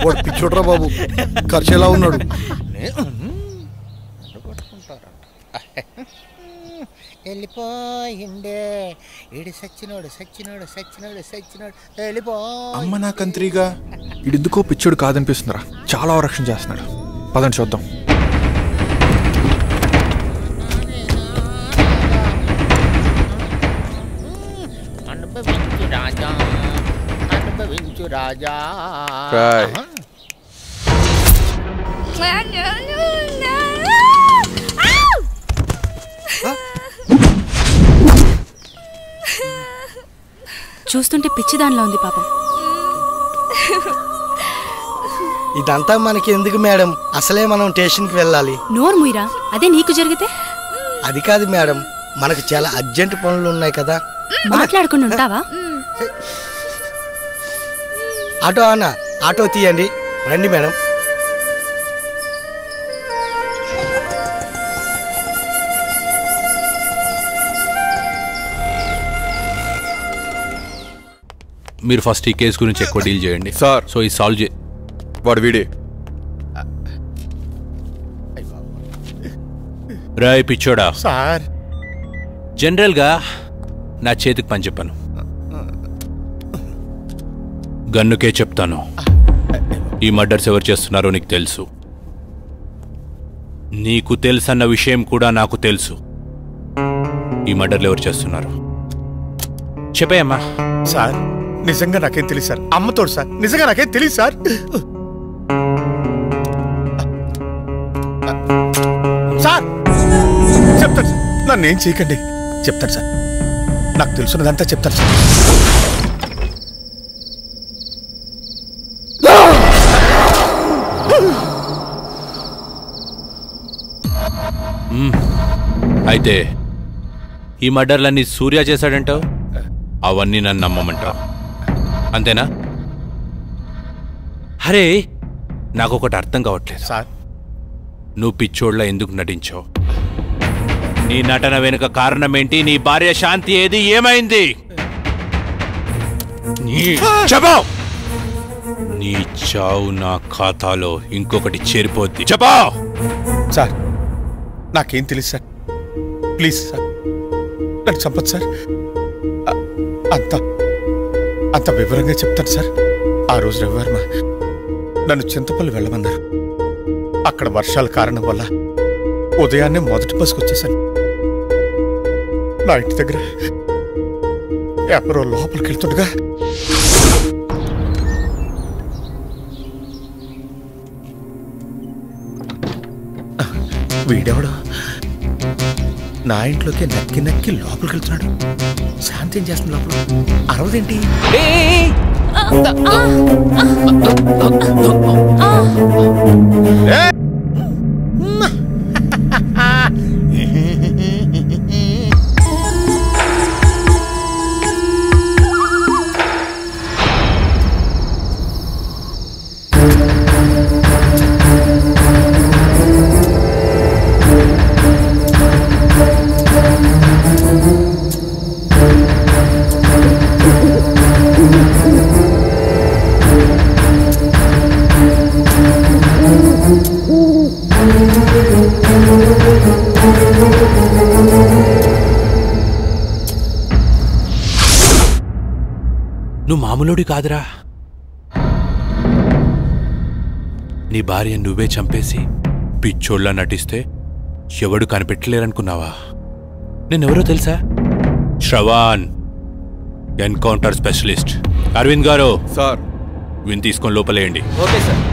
వాడు పిచ్చోడ్రా బాబు, ఖర్చు ఎలా ఉన్నాడు. వెళ్ళిపోయిండే ఇడి సచ్చినోడు సచ్చినోడు సచ్చినోడు సచ్చినోడు వెళ్ళిపో. అమ్మ నా కంత్రిగా ఇడెందుకో పిచ్చోడు కాదనిపిస్తుందిరా, చాలా రక్షణ చేస్తున్నాడు. పదండి చూద్దాం. అనుభవించు రాజా, అనుభవించు రాజా. చూస్తుంటే పిచ్చిదానిలో ఉంది పాపం. ఇదంతా మనకి ఎందుకు మేడం, అసలే మనం స్టేషన్కి వెళ్ళాలి. నోరు ముయిరా, అదే నీకు జరిగితే. అది కాదు మేడం, మనకు చాలా అర్జెంట్ పనులు ఉన్నాయి కదా. మాట్లాడుకుని ఉంటావా? ఆటో అన్న, ఆటో తీయండి. రండి మేడం. మీరు ఫస్ట్ ఈ కేసు గురించి ఎక్కువ డీల్ చేయండి సార్. సో ఈ సాల్వ్ వాడు వీడే. రాయ్ పిచ్చోడా సార్, జనరల్గా నా చేతికి పని చెప్పాను, గన్నుకే చెప్తాను. ఈ మర్డర్స్ ఎవరు చేస్తున్నారో నీకు తెలుసు, నీకు తెలుసన్న విషయం కూడా నాకు తెలుసు. ఈ మర్డర్లు ఎవరు చేస్తున్నారు చెప్పేయమ్మా. సార్ నిజంగా నాకేం తెలియదు సార్, అమ్మతోడు సార్, నిజంగా నాకేం తెలియదు సార్. సార్ చెప్తాను సార్, నన్ను ఏం చేయకండి, చెప్తాను సార్, నాకు తెలుసున్నదంతా చెప్తాను సార్. అయితే ఈ మర్డర్లన్నీ సూర్య చేశాడంటావు, అవన్నీ నన్ను నమ్మమంటావు అంతేనా? అరే నాకొకటి అర్థం కావట్లేదు సార్, నువ్వు పిచ్చోళ్ళ ఎందుకు నటించావు? నీ నటన వెనుక కారణం ఏంటి? నీ భార్య శాంతి ఏది, ఏమైంది? నీ చావు నా ఖాతాలో ఇంకొకటి చేరిపోద్ది. చెప్పా సార్, నాకేం తెలియదు సార్, ప్లీజ్ సార్ నన్ను చంపదు సార్. అంత వివరంగా చెప్తాను సార్. ఆ రోజు రవివర్మ నన్ను చింతపల్లి వెళ్ళమన్నారు. అక్కడ వర్షాల కారణం వల్ల ఉదయాన్నే మొదటి బస్సుకు వచ్చేసాను. నా ఇంటి దగ్గర ఎవరో లోపలికి వెళ్తుండగా వీడెవడు నా ఇంట్లోకి నక్కి నక్కి లోపలికి వెళ్తున్నాడు. శాంతి ఏం చేస్తుంది లోపల? అరవదేంటి? నువ్వు మామూలుడి కాదురా. నీ భార్య నువ్వే చంపేసి పిచ్చోళ్ళ నటిస్తే ఎవడు కనిపెట్టలేరనుకున్నావా? నేనెవరో తెలుసా? Shravan, encounter specialist. అరవింద్ గారు సార్, విని తీసుకొని లోపలేయండి. Okay sir.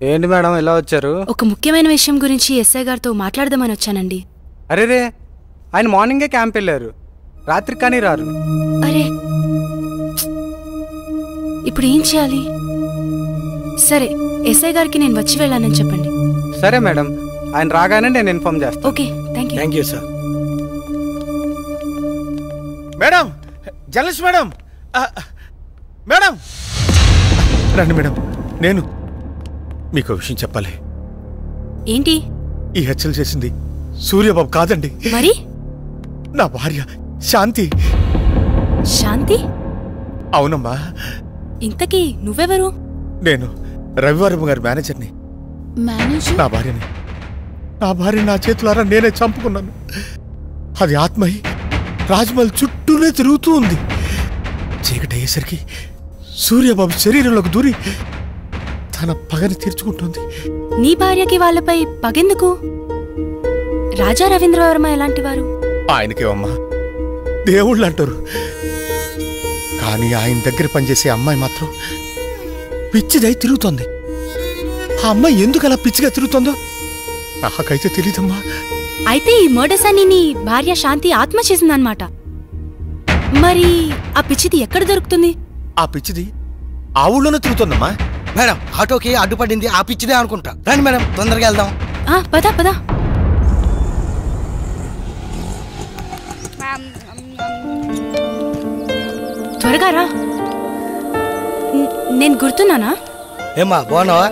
ఏంటి మేడం ఎలా వచ్చారు? ఒక ముఖ్యమైన విషయం గురించి ఎస్ఐ గారితో మాట్లాడదామని వచ్చానండి. అరేరే, ఆయన మార్నింగే క్యాంప్ వెళ్ళారు, రాత్రి కానీ రారు. అరే ఇప్పుడు ఏం చేయాలి? సరే, ఎస్ఐ గారికి నేను వచ్చి వెళ్ళానని చెప్పండి. సరే మేడం, ఆయన రాగానే నేను ఇన్ఫార్మ్ చేస్తాను. Okay, thank you. Thank you sir. Madam, journalist madam, madam రండి మేడం. నేను మీకు విషయం చెప్పాలి. ఏంటి? ఈ హత్యలు చేసింది సూర్యబాబు కాదండి, మరి నా భార్య శాంతి. శాంతి? అవునమ్మా. ఇంతకీ నువ్వెవరు? నేను రవివర్మ గారి మేనేజర్ని. మేనేజర్? నా భార్య నా చేతులారా నేనే చంపుకున్నాను. అది ఆత్మయి రాజ్మహల్ చుట్టూనే తిరుగుతూ ఉంది. చీకటి అయ్యేసరికి సూర్యబాబు శరీరంలోకి దూరి తన పగని తీర్చుకుంటుంది. నీ భార్యకి వాళ్ళపై పగెందుకు? రాజా రవీంద్రవర్మ ఎలాంటి వారు? ఆయనకేమమ్మా దేవుళ్ళు అంటారు. కానీ ఆయన దగ్గర పనిచేసే అమ్మాయి మాత్రం పిచ్చిదై తిరుగుతోంది. ఆ అమ్మాయి ఎందుకు అలా పిచ్చిగా తిరుగుతుందో నాకైతే తెలీదమ్మా. అయితే ఈ మర్డర్స్ అని నీ భార్య శాంతి ఆత్మ చేసిందన్నమాట. మరి ఆ పిచ్చిది ఎక్కడ దొరుకుతుంది? ఆ పిచ్చిది ఆ ఊళ్ళోనే తిరుగుతుందమ్మా. మేడం ఆటోకి అడ్డుపడింది ఆ పిచ్చిదే అనుకుంటా. రండి మేడం తొందరగా వెళ్దాం. పదా పదా. త్వరగా రా. నేను గుర్తున్నానా? ఏమ్మా బాగున్నావా?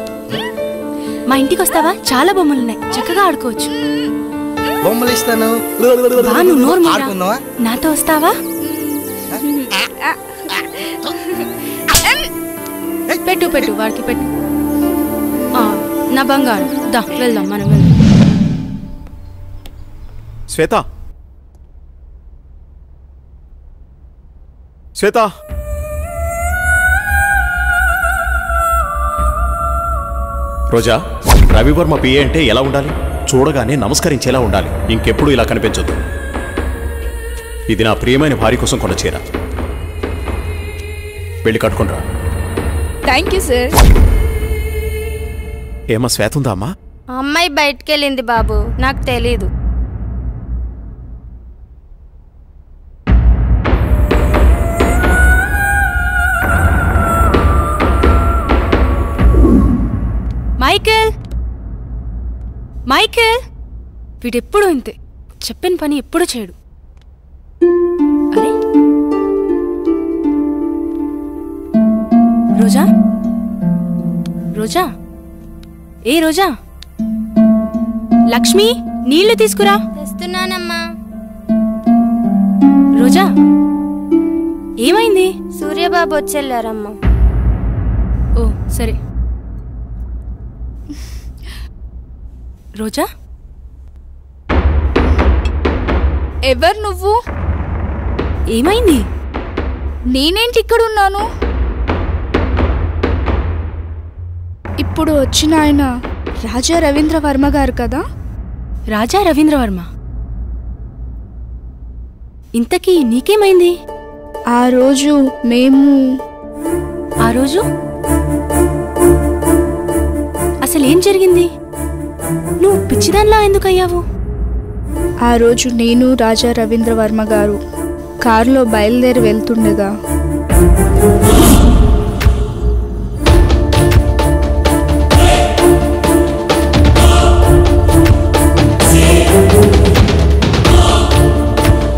మా ఇంటికి వస్తావా? చాలా బొమ్మలున్నాయి, చక్కగా ఆడుకోవచ్చు. బొమ్మలు ఇస్తాను. ఆడుకుందావా? నాతో వస్తావా? పెట్టు పెట్టు వాడికి పెట్టు. నా బంగారు దా వెళ్దాం, మనం వెళ్దాం. శ్వేత, శ్వేత, రోజా, రవివర్మ పిఏ అంటే ఎలా ఉండాలి? చూడగానే నమస్కరించేలా ఉండాలి. ఇంకెప్పుడు ఇలా కనిపించొద్దు. ఇది నా ప్రియమైన భార్య కోసం కొన్న చీర. వెళ్ళి కట్టుకుంటా. Thank you sir. ఏమా శ్వేత ఉందా అమ్మా? అమ్మాయి బయటకెళ్ళింది బాబు, నాకు తెలీదు. మైకేల్, మైకేల్, వీడెప్పుడు ఇంతే, చెప్పిన పని ఎప్పుడు చేయడు. అరే రోజా, రోజా, ఏ రోజా, లక్ష్మి నీళ్లు తీసుకురా. తెస్తున్నానమ్మా. రోజా, ఏమైంది? సూర్యబాబు వచ్చెళ్ళారమ్మా. ఓ సరే. రోజా, ఎవరు నువ్వు? ఏమైంది? నేనేంటి ఇక్కడున్నాను? ఇప్పుడు వచ్చిన ఆయన రాజా రవీంద్రవర్మ గారు కదా? రాజా రవీంద్రవర్మ. ఇంతకీ నీకేమైంది? ఆ రోజు ఆ రోజు అసలేం జరిగింది? నువ్వు పిచ్చిదాన్లా ఎందుకయ్యావు? ఆ రోజు నేను రాజా రవీంద్రవర్మ గారు కారులో బయలుదేరి వెళ్తుండగా